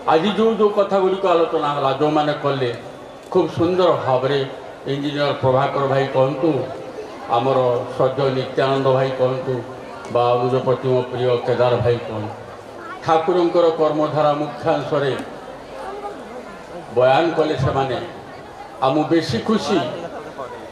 आज जो जो कथा गुड़िक आलोचना है जो मैंने कले खूब सुंदर भाव इंजीनियर प्रभाकर भाई कहतु आमर सज्ज नित्यानंद भाई कहतु बा अनुजपति मो प्रिय केदार भाई कहतु ठाकुर कर्मधारा मुख्यांश बयान कले से माने आमु बेसी खुशी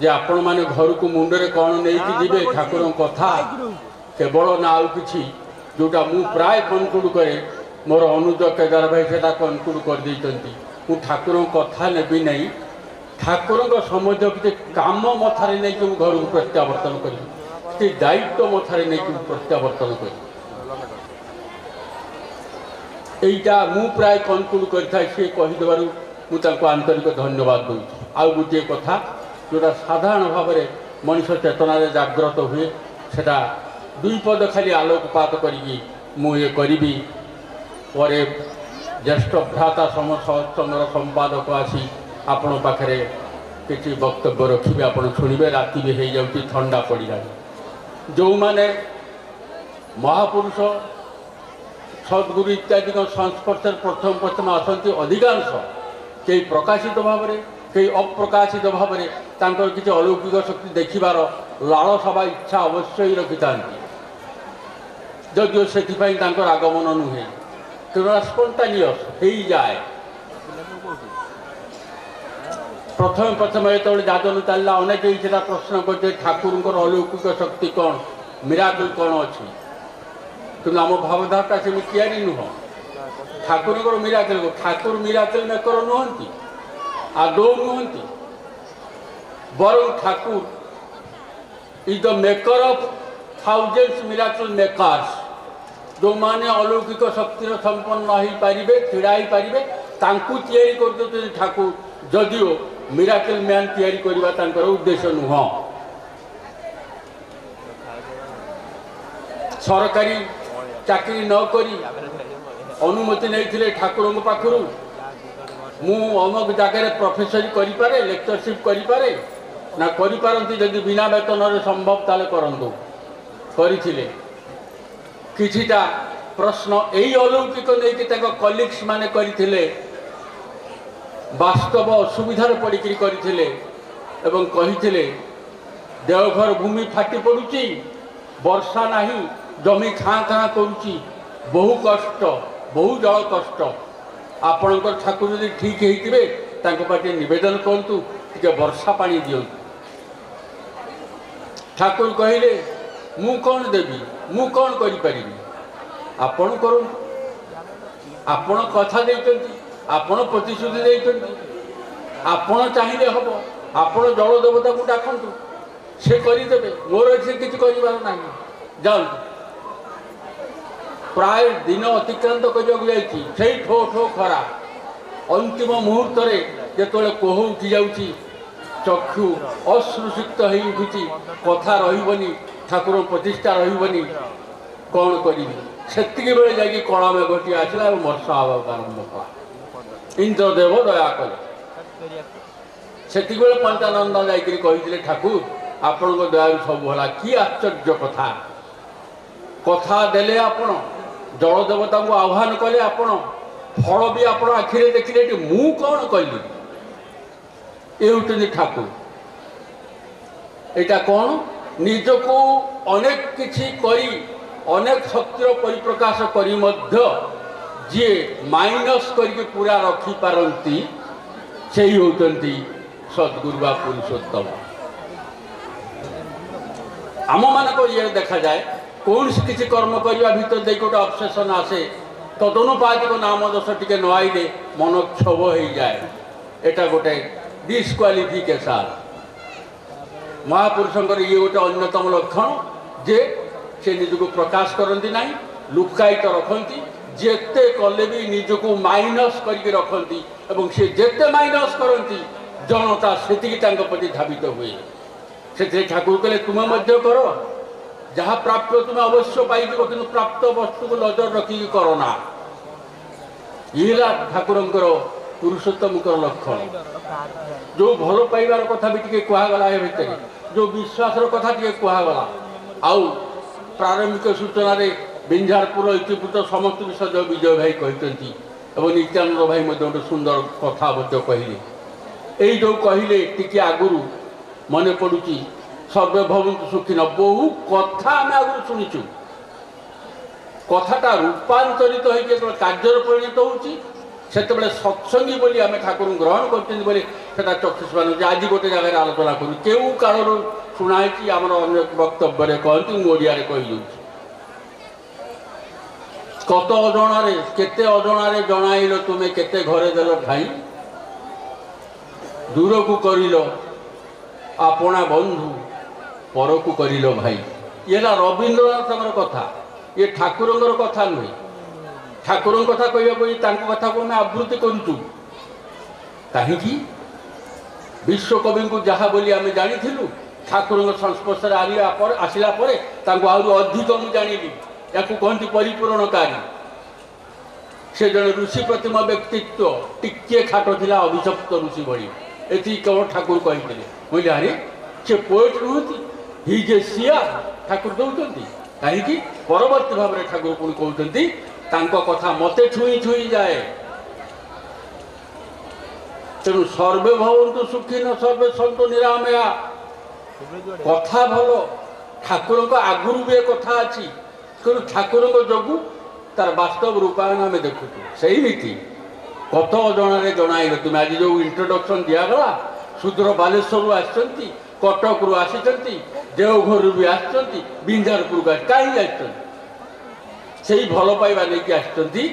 जे आपण माने घर को मुंडरे कौन नहीं जीवे ठाकुर कथा केवल ना आउ कि जोटा मु प्राय कनक्लूड करे मोर अनुज केदार भाई से कनक्लूड कर देइतंती मु ठाकुर कथा नेबी नहीं ठाकुर समझ कि काम मथारे नहीं कि घर को प्रत्यावर्तन करी दायित्व मथारे नहीं कि प्रत्यावर्तन करी एटा मु प्राय कनक्लूड करता सी कहीदेव मुझे आंतरिक धन्यवाद दूँ आउ गोटे कथा जोटा साधारण भाव में मनीष चेतना जाग्रत हुए सेटा दुई पद खाली आलोकपात करी मुझे करी पर ज्येष्ठ भ्राता समचंद्र संपादक आसी आपण पाखे किसी वक्तव्य रखिए आप शुणे राति भी हो जाऊँगी ठंडा पड़ा जो मैंने महापुरुष सद्गुरु इत्यादि संस्पर्श प्रथम प्रथम आसती अधिकांश कई प्रकाशित भाव में कई अप्रकाशित भाव में किसी अलौकिक शक्ति देखिबार लालसा बा इच्छा अवश्य ही रखि था जदिव से आगमन नुहे तेना स्पंटानियस हो जाए प्रथम प्रथम जो जाजन चलला अनेक प्रश्न करते ठाकुर अलौकिक शक्ति कौन मिराकल कौन अच्छी कि आम भावधारा से या नुह Thakur miracle Thakur miracle maker नुहति आदौ नुहति बर Thakur is the maker of thousands miracle makers जो माने अलौकिक शक्ति संपन्न हो पारे छड़ा ही पारे कर ठाकुर जदिओ मिराकल मैन या उद्देश्य नुह सरकारी चाकरी न करी अनुमति नहीं ठाकुर पाखु मु अमुक जगह प्रोफेसरी करें लेक्चरशिप करें ना करी जदि बिना वेतन संभव ताले करंतु करिथिले किछिटा प्रश्न यही अलौकिक नहीं कलिग्स माने करिथिले वास्तव असुविधार पड़िकी करथिले एवं कहिथिले देवघर भूमि फाटी पड़ुची वर्षा नहीं जमी खाँ खाँ करुची बहु कष्ट बहु जल कष्ट आपणकर ठाकुर यदि ठीक होते पाटे निवेदन करूँ टे वर्षा पानी दिंतु ठाकुर कहले मु कौन देवी मु कौन करी आपण करूँ आपण कथा देते आपण प्रतिश्रुति देते आपण चाहिए हम आपण जल देवता को डाकतु से करदे मोर से किसी कर जाऊँ प्राय दिन अतिक्रांत करने से ठो ठो खरा अंतिम मुहूर्त जो कोह उठी जाऊँगी चक्षु अश्रुसिक्त हो उठुची कथा रही ठाकुर प्रतिष्ठा रही कौन करी से बेले जा कला मेघटी आसला और वर्षा आवाक आरंभ कला इंद्रदेव दया कले से पंचानंद जाते ठाकुर आपण दया सब भला कि आश्चर्य कथा कथा देले आपण जल देवता को आह्वान कले आपण फल भी आप आखिरे देखिले मु कौन कली ये ठाकुर यहाँ कौन निजको अनेक किछि करी अनेक शक्तिर परिप्रकाश करी मध्य जी माइनस करके पूरा रखी पारती से ही होती सद्गुरु बा पुरुषोत्तम आम मान ये देखा जाए कौन सी किसी कर्म करने भीतर दे गोटे ऑब्सेशन आसे तदनुपातिक नाम दोष टे न आईले मन क्षोभ हो जाए एटा गोटे डिस्क्वालिफिकेशन महापुरुषंकर ये गोटे अन्यतम लक्षण जे से निजको प्रकाश करती ना लुकायित रखती जेते कले भी निजको माइनस करके रखती एवं से जेते माइनस करती जनता से प्रति धावित हुए से ठाकुर कहले तुम्हें मध्य कर जहाँ प्राप्त तुम्हें अवश्य पाई कि प्राप्त वस्तु को नजर रखिक करना ये ठाकुर पुरुषोत्तम लक्षण जो भल पाइबार कथा भी टे कहगला भितर जो विश्वास कथा टे कहगला आउ प्रारंभिक सूचना रे बिंझारपुर इतिपुत समस्त विषय विजय भाई कहते এবং ନିତ୍ୟାନନ୍ଦ ଭାଇ ମଧ୍ୟ ଗୋଟେ ସୁନ୍ଦର କଥା ମଧ୍ୟ କହିଲେ। ଏଇ ଯେଉଁ କହିଲେ ଟିକେ ଆଗରୁ ମନେ ପଡ଼ୁଛି ସର୍ବେ ଭବନ୍ତୁ ସୁଖୀନ, ବହୁ କଥା ଆମେ ଆଗରୁ ଶୁଣିଛୁ। କଥାଟା ରୂପାନ୍ତରିତ ହୋଇକି ଯେତେବେଳେ କାର୍ଯ୍ୟରେ ପରିଣତ ହେଉଛି ସେତେବେଳେ ସତ୍ସଙ୍ଗୀ ବୋଲି ଆମେ ଠାକୁରଙ୍କୁ ଗ୍ରହଣ କରୁଛନ୍ତି ବୋଲି ସେଟା ଚକ୍ଷୁଷ୍ମାନ ହେଉଛି। ଆଜି ଗୋଟେ ଜାଗାରେ ଆଲୋଚନା କରୁ, କେଉଁ କାଳରୁ ଶୁଣା ହେଇଛି ଆମର ଅନେକ ବକ୍ତବ୍ୟରେ କହନ୍ତି, ମୁଁ ଓଡ଼ିଆରେ କହିଦେଉଛି। কত অজଣାରେ কেতে অজଣାରେ জଣାইল তুমি কেতে ঘরে দেল ঠাই, দূরকু করিল আপনা বন্ধু পরকু করিল ভাই। এলা রবীন্দ্রনাথଙ୍କର কথা, ଏ ଠାକୁରଙ୍କର କଥା ନୁହେଁ। ଠାକୁରଙ୍କ କଥା କହିବାକୁ ତାଙ୍କ କଥାକୁ ଆମେ ଆବୃତ୍ତି କରୁଛୁ। କାହିଁକି? ବିଶ୍ୱକବିଙ୍କୁ ଯାହା ବୋଲି ଆମେ ଜାଣିଥିଲୁ, ଠାକୁରଙ୍କ ସଂସ୍ପର୍ଶରେ ଆସିଲା ପରେ ତାଙ୍କୁ ଆହୁରି ଅଧିକ ମୁଁ ଜାଣିଲି। याकू कहती परिपूरणकारी। से जड़े ऋषि प्रतिमा व्यक्तित्व टिके खाट था, अभिशप्त ऋषि भली। एति केवल ठाकुर कही बोले अरे से पोएट नुहति, हि जे सिया ठाकुर दौरान कहीं परवर्ती भाव में ठाकुर पुणी कहते कथा मते छुई छुई जाए। तेणु सर्वे भवन्तु सुखिन सर्वे सन्तु निरामया कथा भल। ठाकुर आगुरी भी कथा अच्छी, तेणु ठाकुर जोगु तार वास्तव रूपायन आम देखु से नीति कत अजणारे जणाइल तुम। आज जो इंट्रोडक्शन दिगला सुदूर बालेश्वर आसती, कटक रु आसी, देवघर भी आसती, बिंजारपुर को कहीं से भल पाइबा नहीं आसती।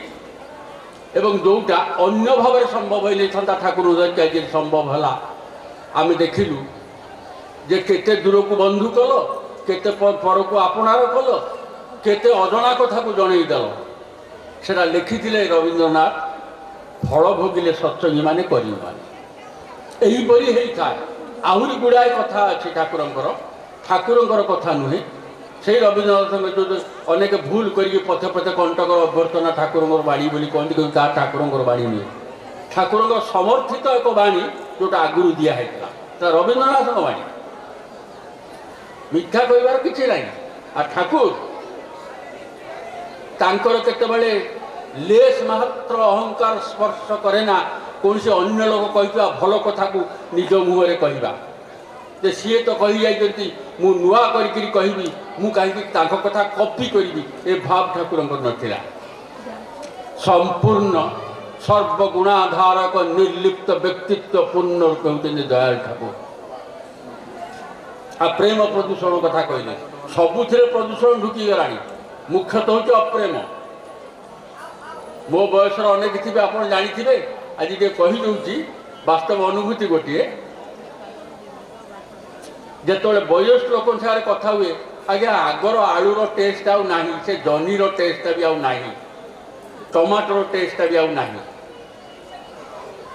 जोटा अन्य भाव संभव हो नहीं था ठाकुर आज संभव है। आम देखिलु जे केते दूर को बंधु कल, केते पर को आपणार कल, केते अजणा कथा को जनईदेल। सेटा लिखिथिले रवींद्रनाथ, फल भोगिले सत्संगी माने करी माने एहीपरि होता। आहुरी गुड़ाए कथा अच्छी ठाकुरंकर, ठाकुरंकर कथा नुहे। से रवींद्रनाथ जो अनेक भूल करके पथे पथे कंटक अभ्यर्थना ठाकुरंकर बाणी बोली कहती, क्या ठाकुरंकर बाणी नुहे, ठाकुरंकर समर्थित एक बाणी जोटा आगुरी दिखाई रवींद्रनाथ बाणी। मिथ्या कहबार किसी ना। आ ठाकुर तांकर केतेबेले लेस मात्र अहंकार स्पर्श करे ना कौन से अन्य लोक कह भल कथा को निज मुहरे कहवा। जे सी तो कही जाती मु नुआ करी कहबी, मु कहीं कथा कॉपी करी, ए भाव ठाकुर नथिला। संपूर्ण सर्वगुणाधारक निर्लिप्त व्यक्तित्व पूर्ण कहते दयाल ठाकुर। आ प्रेम प्रदूषण कथा कहले सबुथिरे प्रदूषण ढुकी गलानी। मुख्यतः हूँ अप्रेम। मो बयसर अनेक थे आप जानी आज ये कहीदे वास्तव अनुभूति गोटे जिते वयस्क लोक सारे कथा हुए आज्ञा आगर आलूर टेस्ट आउ ना, से जनीर टेस्ट भी आउ ना, टमाटर टेस्ट भी आउ ना।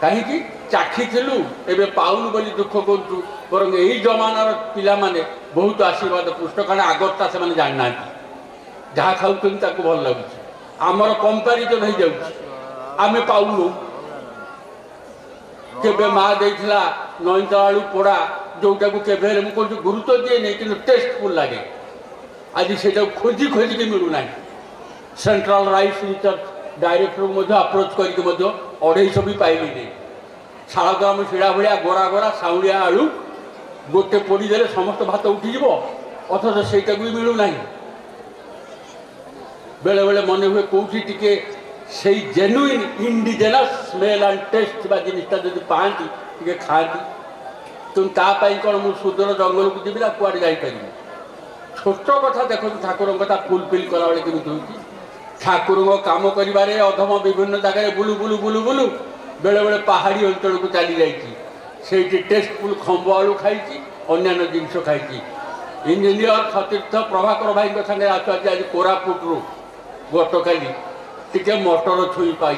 कहीं चाखीलु एवं पाऊन बोली दुख करूँ, बर यही जमानार पिला माने बहुत आशीर्वाद पृष्ठ कारण आगरटा से जाना जहाँ खाऊँ भल लगुच। आमर कंपारिजन हो जाए पाऊनु। केबे माँ देला नईता आलू पोड़ा जोटा को केबे मुझे गुरुत्व दिए नहीं कि टेस्टफुल लगे। आज से खोजी खोजिकी मिलूना। Central rice research director approach करके 250 भी पाइली नहीं। शालग्राम शिड़ा भाया गोरा गोरा साउलिया आलू गोटे पोड़ीदे समस्त भात उठीज, अथच से मिलूना। बेले बेले मन हुए कौटी टिके से genuine indigenous smell and taste जिनटा जब पाती टे खाती तुम तापाई कौन मुझे सुदूर जंगल को जी ना कुआड़े जापर। छोट कथा देखो ठाकुर कथा फुलफिल कला बेले केमी हो ठाकुर काम कर अधम विभिन्न जगह बुलू बुलू बुलू बुलू बेले बेले पहाड़ी अंचल को चली जाइए टेस्टफुल खंब आलू खाई अन्य जिनस खाई। इंजीनियर सतीर्थ प्रभाकर भाई सागे आज आज कोरापुटू गतकाली टिके मटर छुई पाई।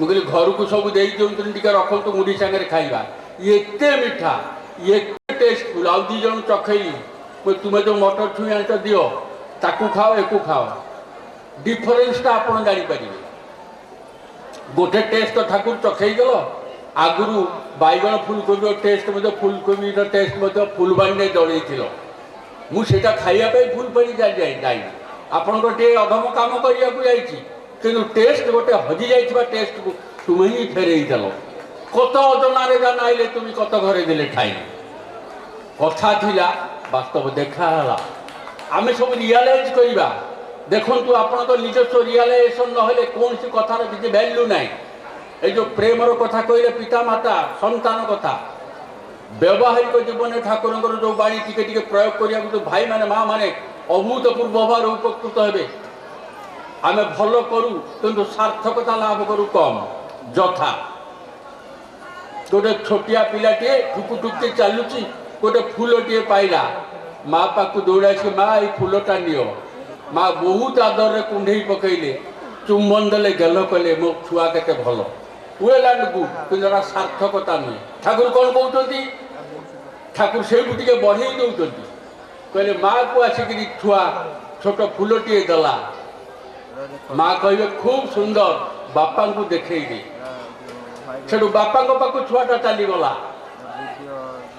मुझे घर को सब दे टे रखु मुढ़ी सागर खाइबा ये मीठा ये टेस्टफुल। आउ दी जन चखई तुम्हें जो मटर छुई आंच दियो ताकू खाओ एकू खाओ डिफरेन्सटा आप जापर। गोटे टेस्ट तो ठाकुर चखई गल आगुरी बैगण फुलकोबी टेस्ट फुलकोबी टेस्ट फुलबाणी जड़े मुझा खाइबा फुलबाणी जाए आपणकर टे अधम कम करने କିନ୍ତୁ ଟେଷ୍ଟ ଗୋଟେ ହଜି ଯାଇଥିବା ଟେଷ୍ଟକୁ ତୁମେ ହିଁ ଫେରେଇ ଦେଲ। କତ ଅଜଣାରେ ଜାଣାଇଲେ ତୁମେ କତ ଘରେ ଦେଲେ ଠାଇଲେ। କଥା ଥିଲା ବାସ୍ତବ ଦେଖା ହେଲା। ଆମେ ସବୁ ରିଆଲାଇଜ୍ କରିବା। ଦେଖନ୍ତୁ ଆପଣଙ୍କ ନିଜସ୍ୱ ରିଆଲାଇଜେସନ୍ ନହେଲେ କୌଣସି କଥାର କିଛି ଭ୍ୟାଲ୍ୟୁ ନାହିଁ। এই যে প্রেমর কথা কইলে পিতামাতা সন্তান কথা ব্যবহারিক জীবনে ঠাকুরঙ্কর যে বাণী টিকে টিকে প্রয়োগ করিয়া ভাই মানে মা মানে অভূতপূর্ব ভাবে উপকৃত হবে। আমি ভাল করু কিন্তু সার্থকতা লাভ করু কম। যথা গোটে ছোটিয়া পিলাটিয়ে ঠুকু ঠুকি চালুছি, গোটে ফুলটিয়ে পাইলা, মা পাখু দৌড়াইছে, মা এই ফুলটা নিও। মা বহুত আদরে কুণ্ঢেই পকাইলে, চুম্বন দেলে, গেল কলে মো ছুয়া কেতে ভাল উয়েলান্ডকু, কিন্তু এটা সার্থকতা নুহে। ঠাকুর কଣ কହୁଛନ୍ତି? ঠাকুর সেইটু টিকে বঢ়େଇ ଦେଉଛନ୍ତି। କହିଲେ ମାଆକୁ ଆସିକିରି ଛୁଆ ଛୋଟ ଫୁଲଟିଏ ଦେଲା, ମା କହିବେ ଖୁବ୍ ସୁନ୍ଦର, ବାପାଙ୍କୁ ଦେଖେଇବେ। ସେଠୁ ବାପାଙ୍କ ପାଖକୁ ଛୁଆଟା ଚାଲିଗଲା।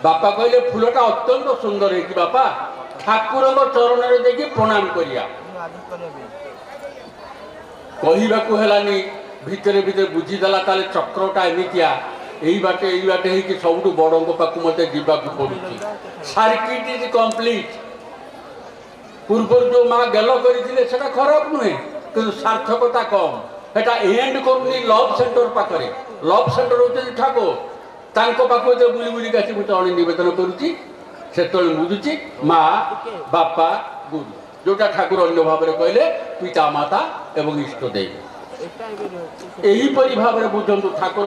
ବାପା କହିଲେ ଫୁଲଟା ଅତ୍ୟନ୍ତ ସୁନ୍ଦର ହେଇଛି ବାପା, ଠାକୁରଙ୍କ ଚରଣରେ ଯାଇକି ପ୍ରଣାମ କରିବା। କହିବାକୁ ହେଲାନି, ଭିତରେ ଭିତରେ ବୁଝିଦେଲା ତାହେଲେ ଚକ୍ରଟା ଏମିତିଆ, এই বাটে ହେଇକି ସବୁଠୁ ବଡ଼ଙ୍କ ପାଖକୁ ମୋତେ ଯିବାକୁ ପଡ଼ୁଛି। Circuit is complete. ପୂର୍ବରୁ ଯେଉଁ ମା ଗେଲ କରିଥିଲେ ସେଟା ଖରାପ ନୁହେଁ, କିନ୍ତୁ ସାର୍ଥକତା କମ୍। ସେଟା ଏଣ୍ଡ କରୁନି ଲଭ୍ ସେଣ୍ଟର ପାଖରେ। ଲଭ୍ ସେଣ୍ଟର ହେଉଛନ୍ତି ଠାକୁର। ତାଙ୍କ ପାଖକୁ ଯେତେବେଳେ ବୁଲି ବୁଲିକି ଆସି ମୁଁ ଚରଣୀ ନିବେଦନ କରୁଛି, ସେତେବେଳେ ବୁଝୁଛି ମା, ବାପା, ଗୁରୁ, ଯେଉଁଟା ଠାକୁର ଅନ୍ୟ ଭାବରେ କହିଲେ ପିତାମାତା ଏବଂ ଇଷ୍ଟ ଦେବୀ। ଏହିପରି ଭାବରେ ବୁଝନ୍ତୁ ଠାକୁର।